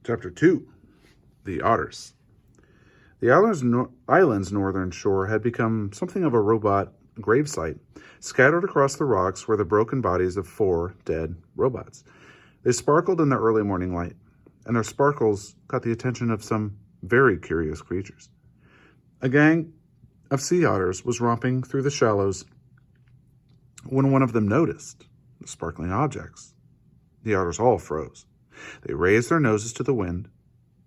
Chapter 2. The Otters. The island's northern shore had become something of a robot gravesite. Scattered across the rocks were the broken bodies of 4 dead robots. They sparkled in the early morning light, and their sparkles caught the attention of some very curious creatures. A gang of sea otters was romping through the shallows when one of them noticed the sparkling objects. The otters all froze. They raised their noses to the wind,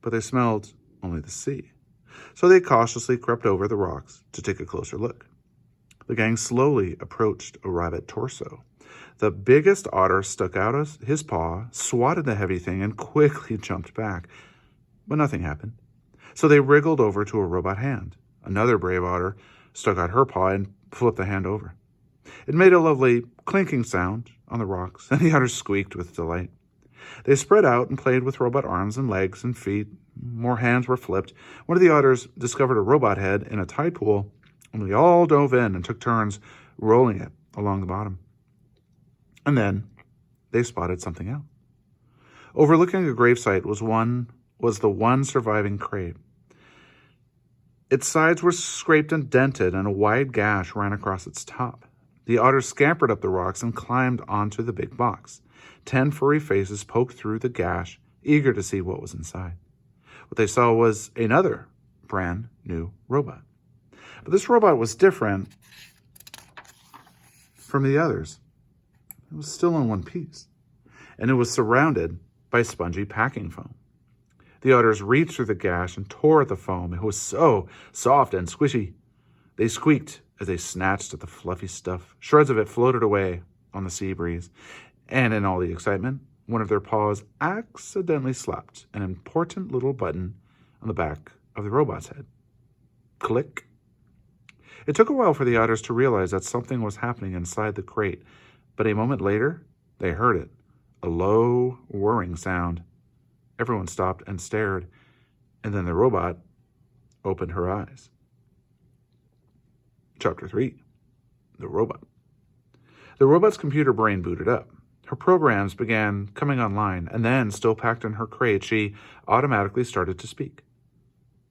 but they smelled only the sea. So they cautiously crept over the rocks to take a closer look. The gang slowly approached a rabbit torso. The biggest otter stuck out his paw, swatted the heavy thing, and quickly jumped back. But nothing happened. So they wriggled over to a robot hand. Another brave otter stuck out her paw and flipped the hand over. It made a lovely clinking sound on the rocks, and the otters squeaked with delight. They spread out and played with robot arms and legs and feet. More hands were flipped. One of the otters discovered a robot head in a tide pool, and we all dove in and took turns rolling it along the bottom. And then they spotted something else. Overlooking a gravesite was the one surviving crate. Its sides were scraped and dented, and a wide gash ran across its top. The otters scampered up the rocks and climbed onto the big box. 10 furry faces poked through the gash, eager to see what was inside. What they saw was another brand new robot. But this robot was different from the others. It was still in one piece, and it was surrounded by spongy packing foam. The otters reached through the gash and tore at the foam. It was so soft and squishy. They squeaked as they snatched at the fluffy stuff. Shreds of it floated away on the sea breeze, and in all the excitement, one of their paws accidentally slapped an important little button on the back of the robot's head. Click. It took a while for the otters to realize that something was happening inside the crate, but a moment later, they heard it, a low, whirring sound. Everyone stopped and stared, and then the robot opened her eyes. Chapter 3. The Robot. The robot's computer brain booted up. Her programs began coming online, and then, still packed in her crate, she automatically started to speak.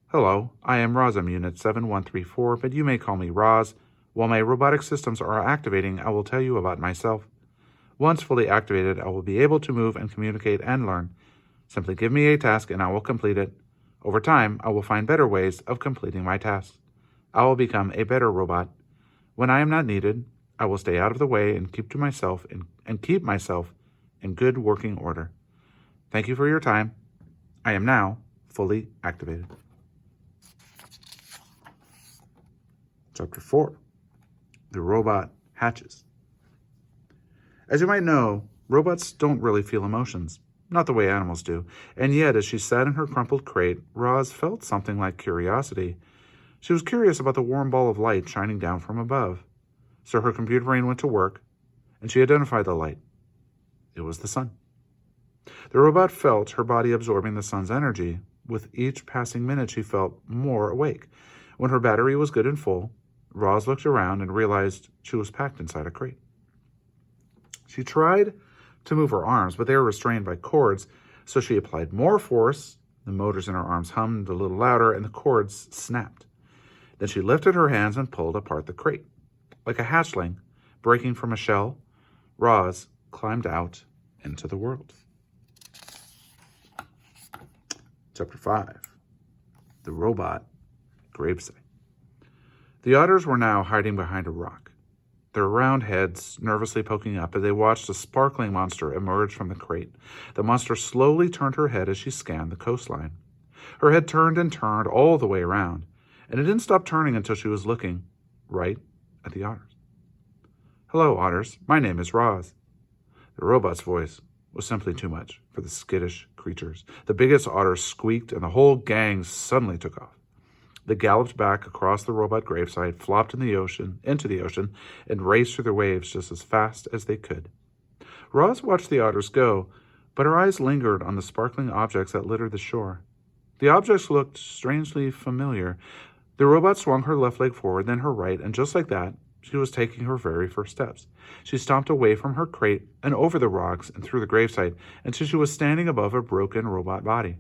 Hello, I am Rozum Unit 7134, but you may call me Roz. While my robotic systems are activating, I will tell you about myself. Once fully activated, I will be able to move and communicate and learn. Simply give me a task and I will complete it. Over time, I will find better ways of completing my tasks. I will become a better robot. When I am not needed, I will stay out of the way and keep myself in good working order. Thank you for your time. I am now fully activated. Chapter 4. The Robot Hatches. As you might know, robots don't really feel emotions, not the way animals do, and yet as she sat in her crumpled crate, Roz felt something like curiosity. She was curious about the warm ball of light shining down from above. So her computer brain went to work, and she identified the light. It was the sun. The robot felt her body absorbing the sun's energy. With each passing minute, she felt more awake. When her battery was good and full, Roz looked around and realized she was packed inside a crate. She tried to move her arms, but they were restrained by cords, so she applied more force. The motors in her arms hummed a little louder, and the cords snapped. Then she lifted her hands and pulled apart the crate. Like a hatchling breaking from a shell, Roz climbed out into the world. Chapter 5. The Robot Gravesite. The otters were now hiding behind a rock, their round heads nervously poking up as they watched a sparkling monster emerge from the crate. The monster slowly turned her head as she scanned the coastline. Her head turned and turned all the way around, and it didn't stop turning until she was looking right at the otters. Hello, otters. My name is Roz. The robot's voice was simply too much for the skittish creatures. The biggest otter squeaked, and the whole gang suddenly took off. They galloped back across the robot gravesite, flopped into the ocean, and raced through the waves just as fast as they could. Roz watched the otters go, but her eyes lingered on the sparkling objects that littered the shore. The objects looked strangely familiar. The robot swung her left leg forward, then her right, and just like that, she was taking her very first steps. She stomped away from her crate and over the rocks and through the gravesite until she was standing above a broken robot body.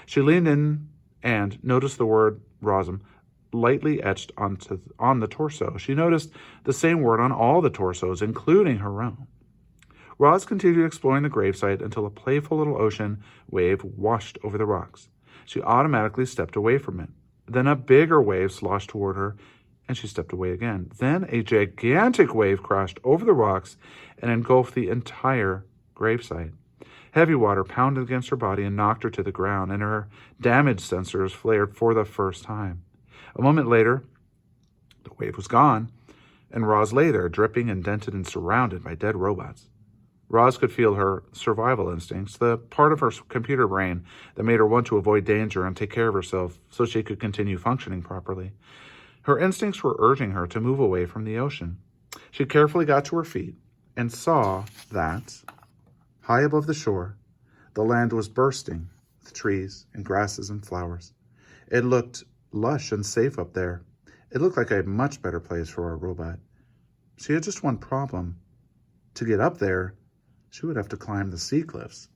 She leaned in and noticed the word Rosm lightly etched on the torso. She noticed the same word on all the torsos, including her own. Roz continued exploring the gravesite until a playful little ocean wave washed over the rocks. She automatically stepped away from it. Then a bigger wave sloshed toward her, and she stepped away again. Then a gigantic wave crashed over the rocks and engulfed the entire gravesite. Heavy water pounded against her body and knocked her to the ground, and her damage sensors flared for the first time. A moment later, the wave was gone, and Roz lay there, dripping and dented and surrounded by dead robots. Roz could feel her survival instincts, the part of her computer brain that made her want to avoid danger and take care of herself so she could continue functioning properly. Her instincts were urging her to move away from the ocean. She carefully got to her feet and saw that, high above the shore, the land was bursting with trees and grasses and flowers. It looked lush and safe up there. It looked like a much better place for a robot. She had just one problem. To get up there, she would have to climb the sea cliffs.